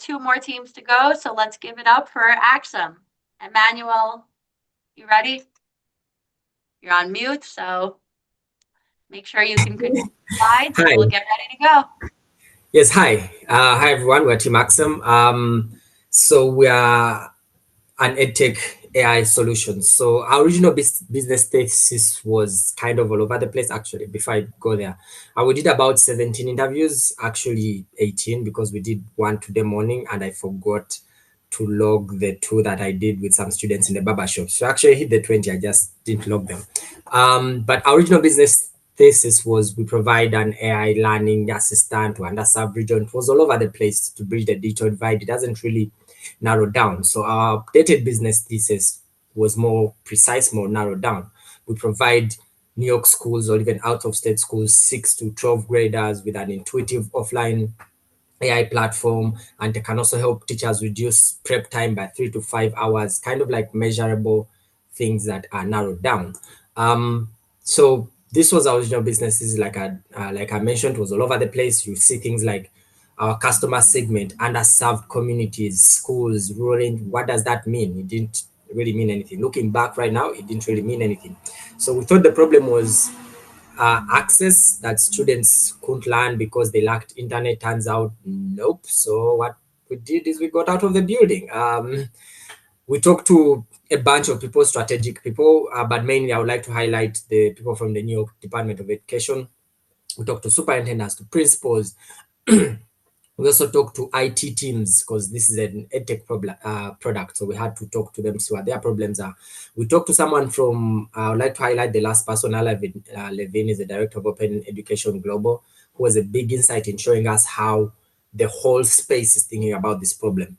2 more teams to go, so let's give it up for Axam. Emmanuel, you ready? You're on mute, so make sure you can control slides and Hi. we'll get ready to go. Yes, hi. Hi, everyone. We're Team Axam. So we are an edtech AI solution. So our original business thesis was kind of all over the place, actually, before I go there. We did about 17 interviews, actually 18, because we did one today morning and I forgot to log the 2 that I did with some students in the barber shop. So actually I hit the 20, I just didn't log them. But our original business thesis was we provide an AI learning assistant to underserved region. It was all over the place to bridge the digital divide. It doesn't really narrow down. So our updated business thesis was more precise, more narrowed down. We provide New York schools or even out of state schools, 6 to 12 graders with an intuitive offline AI platform, and they can also help teachers reduce prep time by 3 to 5 hours, kind of like measurable things that are narrowed down. So this was our original business. This is like I mentioned, was all over the place. You see things like our customer segment, underserved communities, schools, rural. What does that mean? It didn't really mean anything. Looking back right now, it didn't really mean anything. So we thought the problem was access, that students couldn't learn because they lacked internet. Turns out, nope. So what we did is we got out of the building. We talked to a bunch of people, strategic people, but mainly I would like to highlight the people from the New York Department of Education. We talked to superintendents, to principals. We also talked to IT teams because this is an edtech product, so we had to talk to them, see what their problems are. We talked to someone from, I would like to highlight the last person, Levin is the director of Open Education Global, who was a big insight in showing us how the whole space is thinking about this problem.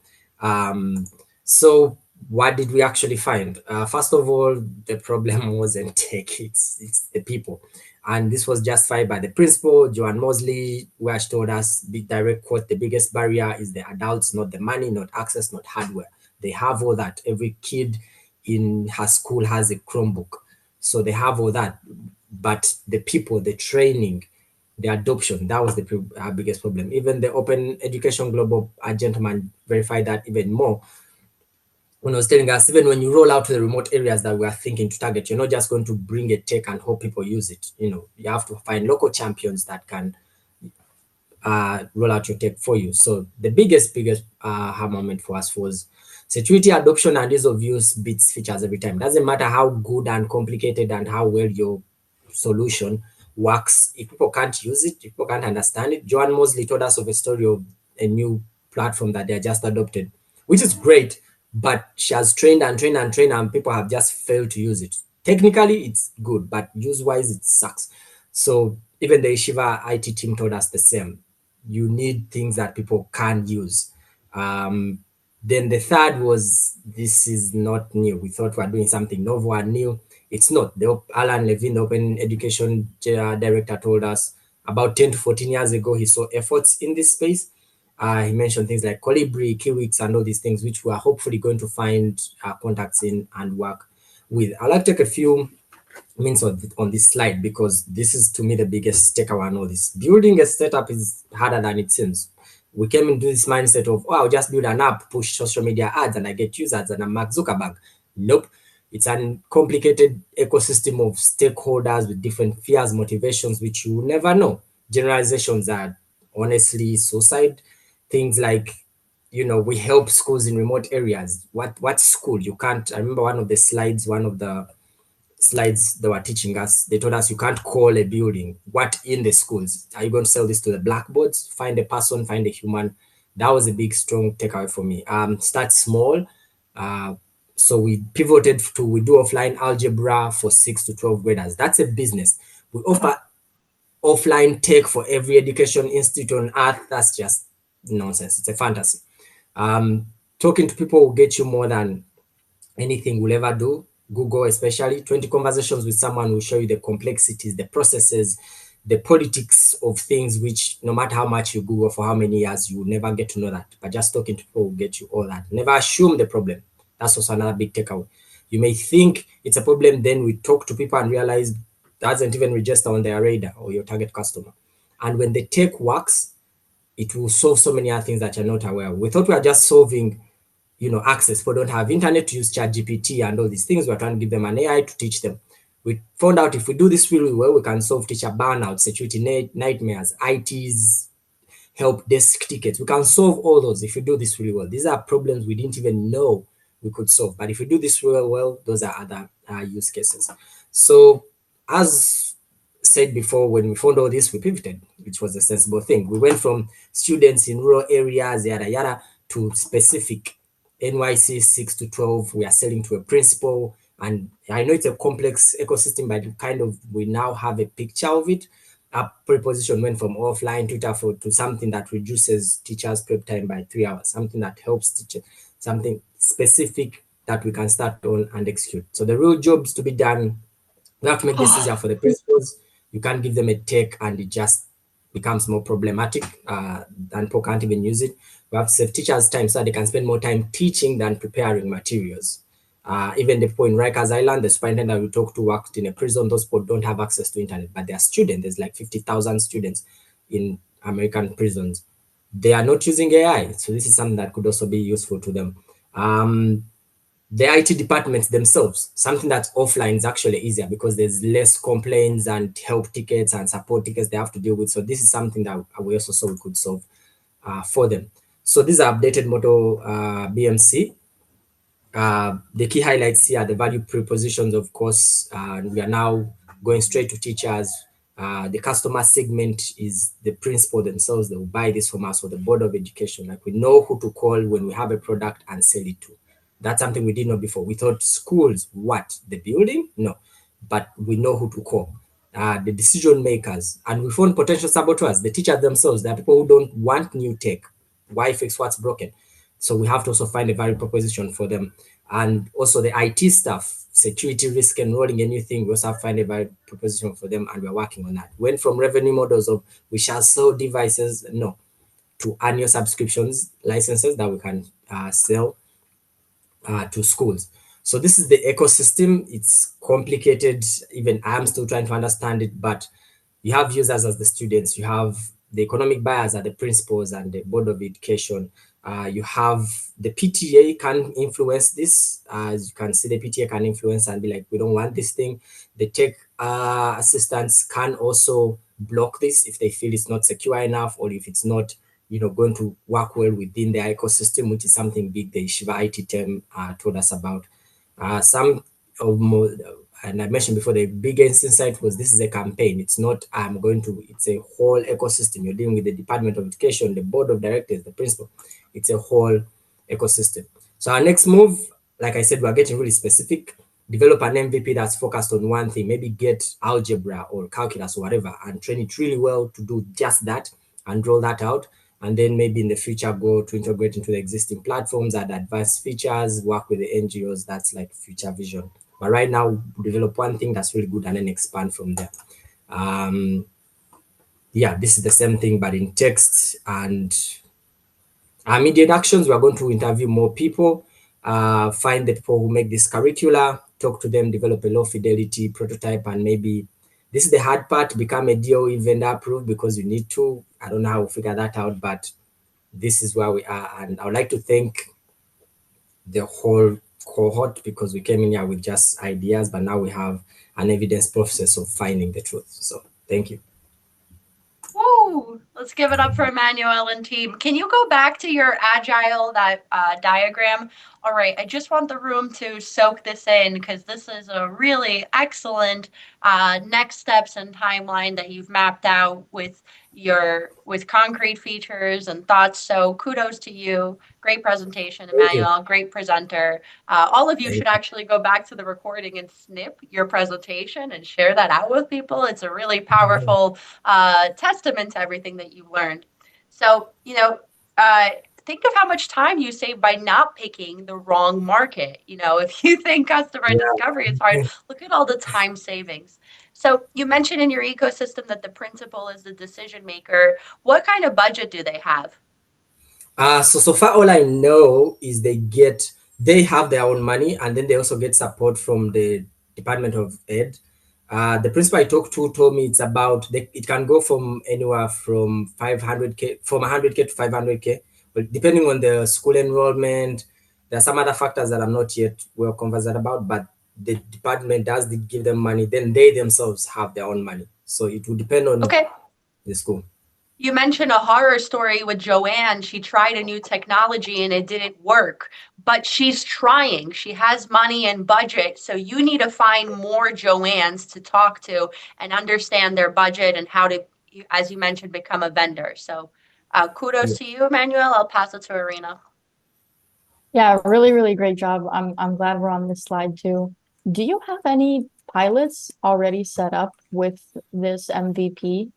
So what did we actually find? First of all, the problem wasn't tech, it's the people. And this was justified by the principal, Joanne Mosley, where she told us, big direct quote, the biggest barrier is the adults, not the money, not access, not hardware. They have all that. Every kid in her school has a Chromebook. So they have all that. But the people, the training, the adoption, that was the biggest problem. Even the Open Education Global gentleman verified that even more when I was telling us, even when you roll out to the remote areas that we are thinking to target, you're not just going to bring a tech and hope people use it. You have to find local champions that can roll out your tech for you. So the biggest aha moment for us was security, adoption, and ease of use beats features every time. Doesn't matter how good and complicated and how well your solution works. If people can't use it, if people can't understand it. Joanne Mosley told us of a story of a new platform that they just adopted, which is great, but she has trained and trained and trained, and people have just failed to use it. Technically, it's good, but use-wise, it sucks. So even the Yeshiva IT team told us the same. You need things that people can use. Then the third was, this is not new. We thought we were doing something novel and new. It's not. Alan Levin, the Open Education Director, told us about 10 to 14 years ago, he saw efforts in this space. He mentioned things like Colibri, Kiwix, and all these things, which we are hopefully going to find contacts in and work with. I'd like to take a few minutes on this slide because this is, to me, the biggest takeaway on all this. Building a startup is harder than it seems. We came into this mindset of, oh, I'll just build an app, push social media ads, and I get users, and I'm Mark Zuckerberg. Nope. It's a complicated ecosystem of stakeholders with different fears, motivations, which you will never know. Generalizations are honestly suicide. Things like, we help schools in remote areas. What school? You can't. I remember one of the slides they were teaching us, they told us you can't call a building. What in the schools? Are you going to sell this to the blackboards? Find a person, find a human. That was a big, strong takeaway for me. Start small. So we pivoted to, we do offline algebra for 6 to 12 graders. That's a business. We offer offline tech for every education institute on earth. That's just nonsense. It's a fantasy. Talking to people will get you more than anything we'll ever do. Google, especially 20 conversations with someone will show you the complexities, the processes, the politics of things, which no matter how much you Google for how many years, you will never get to know that. But just talking to people will get you all that. Never assume the problem. That's also another big takeaway. You may think it's a problem, then we talk to people and realize that doesn't even register on their radar or your target customer. And when the tech works, it will solve so many other things that you're not aware of. We thought we were just solving, access. People don't have internet to use ChatGPT and all these things. We're trying to give them an AI to teach them. We found out if we do this really well, we can solve teacher burnout, security nightmares, IT's help desk tickets. We can solve all those if we do this really well. These are problems we didn't even know we could solve. But if we do this really well, those are other use cases. So, as said before, when we found all this, we pivoted, which was a sensible thing. We went from students in rural areas, yada yada, to specific NYC 6 to 12. We are selling to a principal. And I know it's a complex ecosystem, but we now have a picture of it. Our preposition went from offline tutor to something that reduces teachers' prep time by 3 hours, something that helps teachers, something specific that we can start on and execute. So the real jobs to be done, we have to make this easier for the principals. You can't give them a tech and it just becomes more problematic and people can't even use it. We have to save teachers time so they can spend more time teaching than preparing materials. Even the people in Rikers Island, the superintendent we talked to worked in a prison. Those people don't have access to internet, but they are students. There's like 50,000 students in American prisons. They are not using AI. So this is something that could also be useful to them. The IT departments themselves, something that's offline is actually easier because there's less complaints and help tickets and support tickets they have to deal with. So this is something that we also saw we could solve for them. So these are updated model BMC. The key highlights here, the value propositions, of course, we are now going straight to teachers. The customer segment is the principal themselves. They will buy this from us or the board of education. Like we know who to call when we have a product and sell it to. That's something we didn't know before. We thought schools, what? The building? No. But we know who to call. The decision makers. And we found potential saboteurs, the teachers themselves. There are people who don't want new tech. Why fix what's broken? So we have to also find a value proposition for them. And also the IT stuff, security risk, enrolling a new thing, we also have to find a value proposition for them, and we're working on that. Went from revenue models of we shall sell devices, no, to annual subscriptions, licenses that we can sell to schools. So this is the ecosystem. It's complicated. Even I'm still trying to understand it, but you have users as the students, you have the economic buyers are the principals and the board of education. You have the PTA can influence this. As you can see, the PTA can influence and be like, we don't want this thing. The tech assistants can also block this if they feel it's not secure enough or if it's not going to work well within their ecosystem, which is something big the Shiva IT team told us about. Some of more, and I mentioned before, the biggest insight was this is a campaign. It's not it's a whole ecosystem. You're dealing with the Department of Education, the board of directors, the principal. It's a whole ecosystem. So our next move, like I said, we're getting really specific. Develop an MVP that's focused on one thing, maybe get algebra or calculus or whatever, and train it really well to do just that and roll that out. And then maybe in the future go to integrate into the existing platforms, add advanced features, work with the NGOs. That's like future vision. But right now, develop one thing that's really good and then expand from there. Yeah, this is the same thing, but in text and immediate actions. We're going to interview more people, find the people who make this curricula, talk to them, develop a low fidelity prototype, and maybe this is the hard part, become a DOE vendor approved because you need to. I don't know how we'll figure that out, but this is where we are. And I would like to thank the whole cohort because we came in here with just ideas, but now we have an evidence process of finding the truth. So thank you. Woo! Let's give it up for Emmanuel and team. Can you go back to your agile diagram? All right, I just want the room to soak this in because this is a really excellent next steps and timeline that you've mapped out with concrete features and thoughts. So kudos to you. Great presentation, Emmanuel. Great presenter. All of you should actually go back to the recording and snip your presentation and share that out with people. It's a really powerful testament to everything that you've learned. So, think of how much time you save by not picking the wrong market. If you think customer discovery is hard, look at all the time savings. So you mentioned in your ecosystem that the principal is the decision maker. What kind of budget do they have? So far all I know is they have their own money and then they also get support from the Department of Ed. The principal I talked to told me it's about it can go from anywhere from 500k, from 100k to 500k, but depending on the school enrollment, there are some other factors that I'm not yet well conversant about. But the department does give them money, then they themselves have their own money. So it will depend on Okay. the school. You mentioned a horror story with Joanne. She tried a new technology and it didn't work, but she's trying. She has money and budget. So you need to find more Joannes to talk to and understand their budget and how to, as you mentioned, become a vendor. So kudos Yeah. to you, Emmanuel. I'll pass it to Arena. Yeah, really, really great job. I'm glad we're on this slide too. Do you have any pilots already set up with this MVP?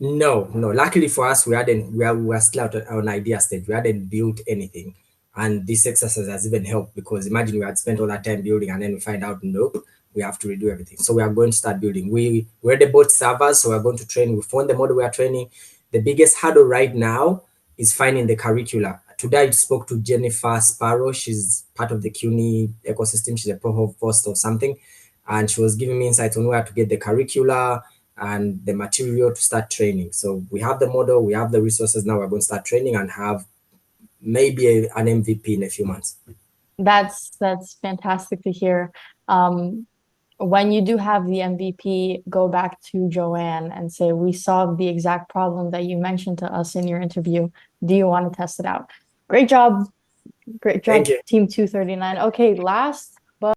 No, no. Luckily for us, we were still at an idea stage. We hadn't built anything, and this exercise has even helped because imagine we had spent all that time building, and then we find out nope, we have to redo everything. So we are going to start building. We're the both servers, so we're going to train. We found the model we are training. The biggest hurdle right now is finding the curricula. Today I spoke to Jennifer Sparrow. She's part of the CUNY ecosystem. She's a provost or something, and she was giving me insights on where to get the curricula and the material to start training. So we have the model, we have the resources. Now we're going to start training and have maybe an MVP in a few months. That's fantastic to hear. When you do have the MVP, go back to Joanne and say, we solved the exact problem that you mentioned to us in your interview. Do you want to test it out? Great job. Great job, Thank you. Team 239. Okay, last